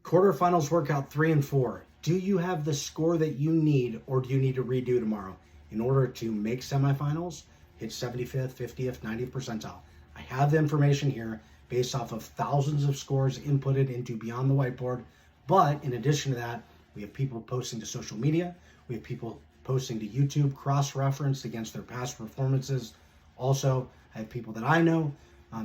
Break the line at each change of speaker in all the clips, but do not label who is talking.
Quarterfinals workout 3 and 4. Do you have the score that you need, or do you need to redo tomorrow in order to make semifinals, hit 75th, 50th, 90th percentile? I have the information here based off of thousands of scores inputted into Beyond the Whiteboard. But in addition to that, we have people posting to social media. We have people posting to YouTube, cross-referenced against their past performances. Also, I have people that I know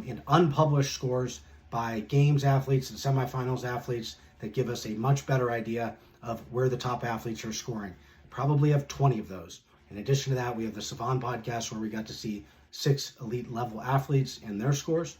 in unpublished scores by games athletes and semifinals athletes that give us a much better idea of where the top athletes are scoring. Probably have 20 of those. In addition to that, we have the Savant podcast where we got to see 6 elite level athletes and their scores.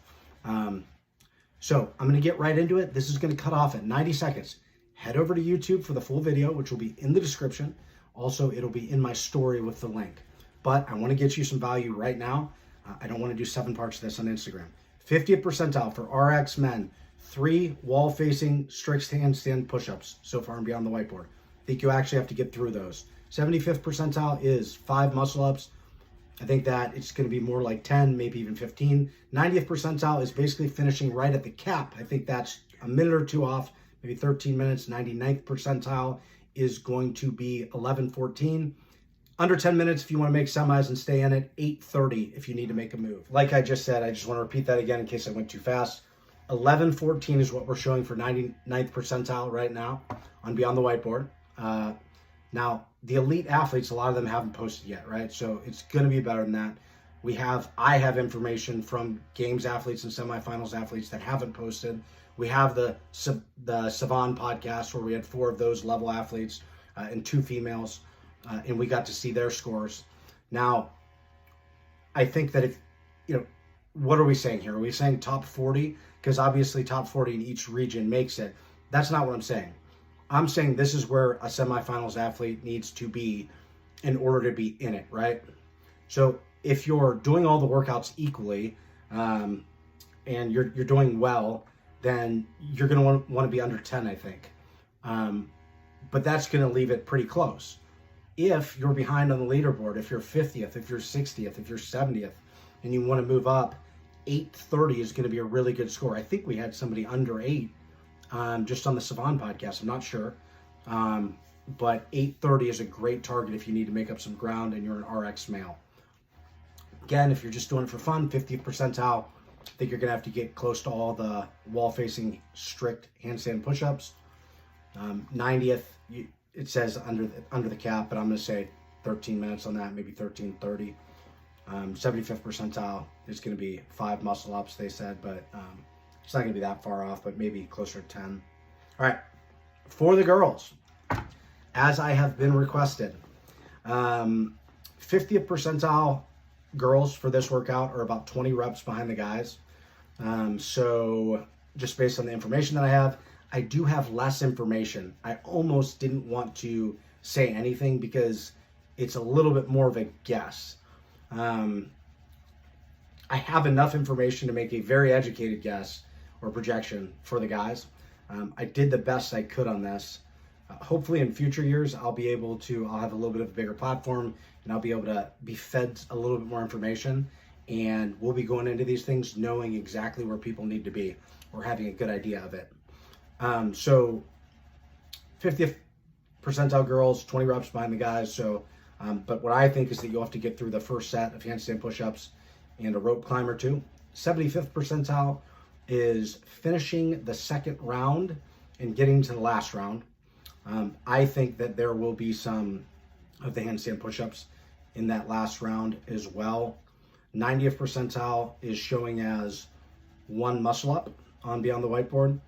So I'm going to get right into it. This is going to cut off at 90 seconds. Head over to YouTube for the full video, which will be in the description. Also, it'll be in my story with the link. But I want to get you some value right now. I don't want to do 7 parts of this on Instagram. 50th percentile for RX men. 3 wall-facing strict handstand push-ups so far and Beyond the Whiteboard. I think you actually have to get through those. 75th percentile is 5 muscle-ups. I think that it's going to be more like 10, maybe even 15. 90th percentile is basically finishing right at the cap. I think that's a minute or 2 off, maybe 13 minutes. 99th percentile is going to be 11:14. Under 10 minutes if you want to make semis and stay in it. 8:30 if you need to make a move. Like I just said, I just want to repeat that again in case I went too fast. 11:14 is what we're showing for 99th percentile right now on Beyond the Whiteboard. Now, the elite athletes, a lot of them haven't posted yet, right? So it's going to be better than that. I have information from games athletes and semifinals athletes that haven't posted. We have the Savant podcast where we had 4 of those level athletes and 2 females, and we got to see their scores. Now, I think that what are we saying here? Are we saying top 40? Because obviously top 40 in each region makes it. That's not what I'm saying. I'm saying this is where a semifinals athlete needs to be in order to be in it, right? So if you're doing all the workouts equally and you're doing well, then you're going to want to be under 10, I think. But that's going to leave it pretty close. If you're behind on the leaderboard, if you're 50th, if you're 60th, if you're 70th, and you want to move up, 8:30 is going to be a really good score. I think we had somebody under 8 just on the Savant podcast. I'm not sure. But 8:30 is a great target if you need to make up some ground and you're an RX male. Again, if you're just doing it for fun, 50th percentile, I think you're going to have to get close to all the wall-facing strict handstand push-ups. 90th, it says under the cap, but I'm going to say 13 minutes on that, maybe 13:30. 75th percentile is going to be 5 muscle-ups, they said, but it's not going to be that far off, but maybe closer to 10. All right, for the girls, as I have been requested, 50th percentile girls for this workout are about 20 reps behind the guys. So just based on the information that I do have less information. I almost didn't want to say anything because it's a little bit more of a guess. I have enough information to make a very educated guess or projection for the guys. I did the best I could on this. Hopefully in future years, I'll have a little bit of a bigger platform and I'll be able to be fed a little bit more information, and we'll be going into these things knowing exactly where people need to be or having a good idea of it. So 50th percentile girls, 20 reps behind the guys. So, but what I think is that you'll have to get through the first set of handstand push-ups and a rope climb or 2. 75th percentile is finishing the second round and getting to the last round. I think that there will be some of the handstand push-ups in that last round as well. 90th percentile is showing as 1 muscle-up on Beyond the Whiteboard.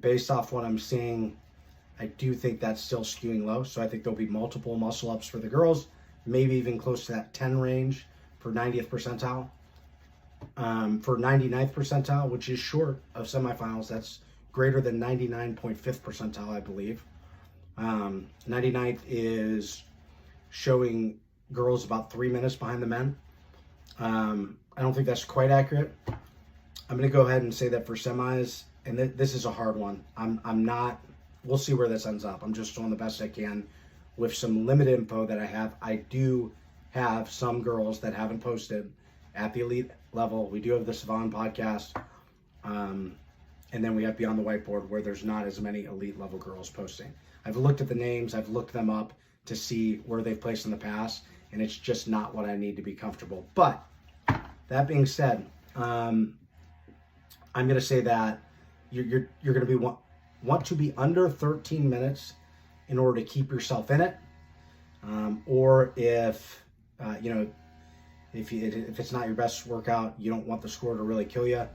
Based off what I'm seeing, I do think that's still skewing low. So I think there'll be multiple muscle-ups for the girls, maybe even close to that 10 range for 90th percentile. For 99th percentile, which is short of semifinals, that's greater than 99.5th percentile, I believe. 99th is showing girls about 3 minutes behind the men. I don't think that's quite accurate. I'm going to go ahead and say that for semis, and this is a hard one. I'm not, we'll see where this ends up. I'm just doing the best I can with some limited info that I have. I do have some girls that haven't posted at the elite level. We do have the Savant podcast. And then we have Beyond the Whiteboard, where there's not as many elite level girls posting. I've looked at the names, I've looked them up to see where they've placed in the past, and it's just not what I need to be comfortable. But that being said, I'm going to say that you're going to want to be under 13 minutes in order to keep yourself in it, or if if it's not your best workout, you don't want the score to really kill you.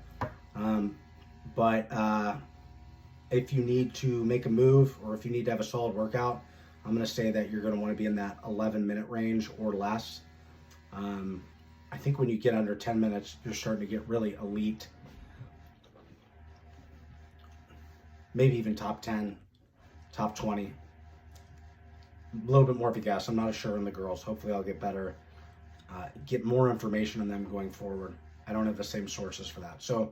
But if you need to make a move, or if you need to have a solid workout, I'm going to say that you're going to want to be in that 11-minute range or less. I think when you get under 10 minutes, you're starting to get really elite. Maybe even top 10, top 20. A little bit more of a guess. I'm not sure on the girls. Hopefully I'll get better, get more information on them going forward. I don't have the same sources for that. So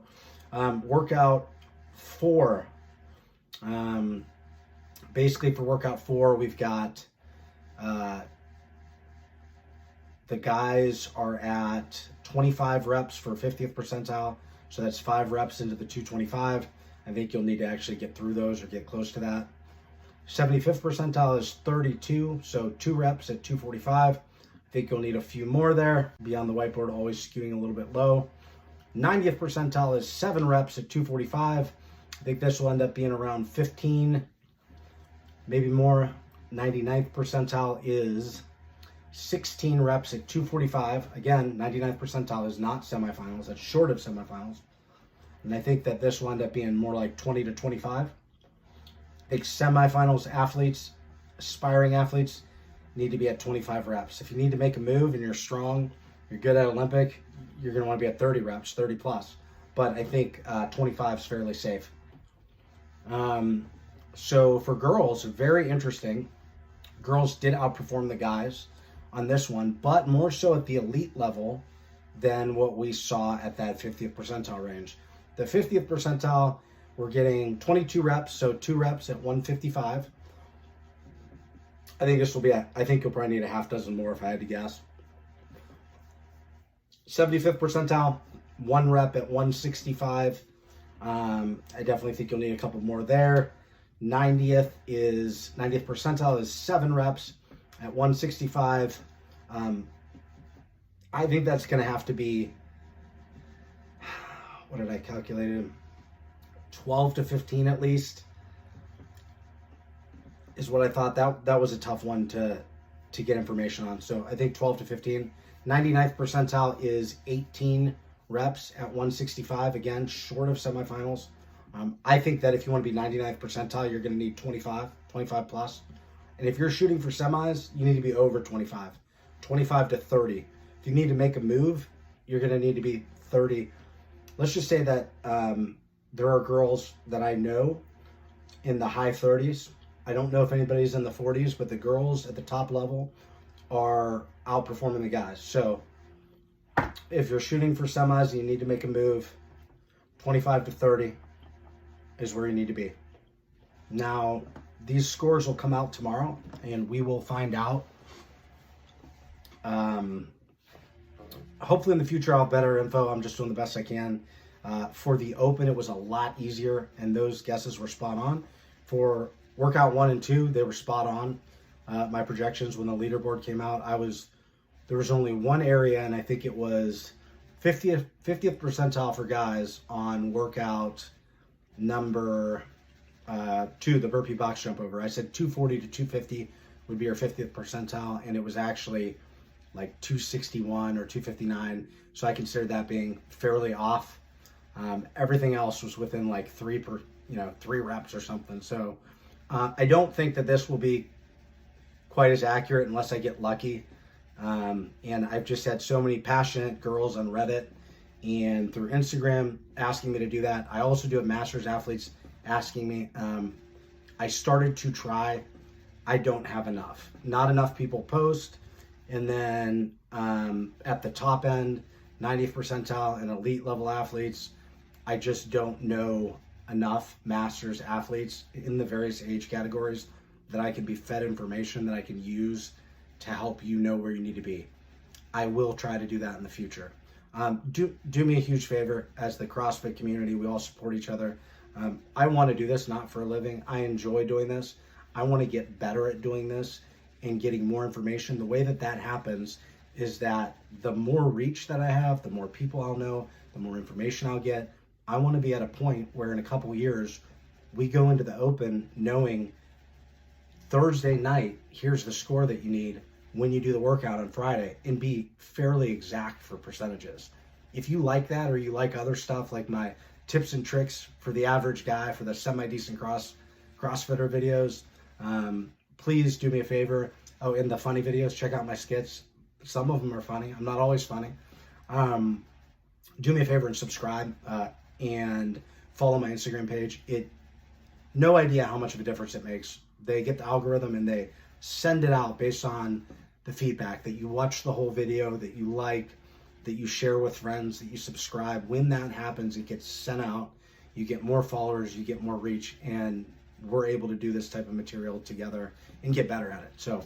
workout 4. Basically for workout 4, we've got the guys are at 25 reps for 50th percentile. So that's 5 reps into the 225. I think you'll need to actually get through those or get close to that. 75th percentile is 32, so 2 reps at 245. I think you'll need a few more there. Beyond the Whiteboard, always skewing a little bit low. 90th percentile is 7 reps at 245. I think this will end up being around 15, maybe more. 99th percentile is 16 reps at 245. Again, 99th percentile is not semifinals. That's short of semifinals. And I think that this will end up being more like 20 to 25. I think semifinals athletes, aspiring athletes, need to be at 25 reps. If you need to make a move and you're strong, you're good at Olympic, you're going to want to be at 30 reps, 30 plus. But I think 25 is fairly safe. So for girls, very interesting. Girls did outperform the guys on this one, but more so at the elite level than what we saw at that 50th percentile range. The 50th percentile, we're getting 22 reps, so 2 reps at 155. I think this will be, I think you'll probably need a half dozen more if I had to guess. 75th percentile, 1 rep at 165. I definitely think you'll need a couple more there. 90th percentile is 7 reps at 165. I think that's going to have to be, what did I calculate it? 12 to 15 at least is what I thought. That was a tough one to get information on. So I think 12 to 15. 99th percentile is 18 reps at 165. Again, short of semifinals. I think that if you want to be 99th percentile, you're going to need 25 plus. And if you're shooting for semis, you need to be over 25 to 30. If you need to make a move, you're going to need to be 30. Let's just say that there are girls that I know in the high 30s. I don't know if anybody's in the 40s, but the girls at the top level are outperforming the guys. So if you're shooting for semis and you need to make a move, 25 to 30 is where you need to be. Now, these scores will come out tomorrow, and we will find out. Hopefully in the future I'll have better info. I'm just doing the best I can. For the Open, it was a lot easier, and those guesses were spot on. For workout 1 and 2, they were spot on. My projections when the leaderboard came out, there was only one area, and I think it was 50th percentile for guys on workout number 2, the burpee box jump over. I said 240 to 250 would be your 50th percentile, and it was actually like 261 or 259. So I considered that being fairly off. Everything else was within like 3 reps or something. So I don't think that this will be quite as accurate unless I get lucky. And I've just had so many passionate girls on Reddit and through Instagram asking me to do that. I also do have masters athletes asking me. I started to try. I don't have enough. Not enough people post. And then at the top end, 90th percentile and elite level athletes, I just don't know enough masters athletes in the various age categories that I can be fed information that I can use to help you know where you need to be. I will try to do that in the future. Do me a huge favor. As the CrossFit community, we all support each other. I want to do this not for a living. I enjoy doing this. I want to get better at doing this and getting more information. The way that that happens is that the more reach that I have, the more people I'll know, the more information I'll get. I want to be at a point where in a couple years, we go into the open knowing Thursday night, here's the score that you need when you do the workout on Friday, and be fairly exact for percentages. If you like that, or you like other stuff like my tips and tricks for the average guy, for the semi-decent CrossFitter videos, please do me a favor. Oh, in the funny videos, check out my skits. Some of them are funny. I'm not always funny. Do me a favor and subscribe and follow my Instagram page. No idea how much of a difference it makes. They get the algorithm and they send it out based on the feedback, that you watch the whole video, that you like, that you share with friends, that you subscribe. When that happens, it gets sent out. You get more followers, you get more reach, and we're able to do this type of material together and get better at it. So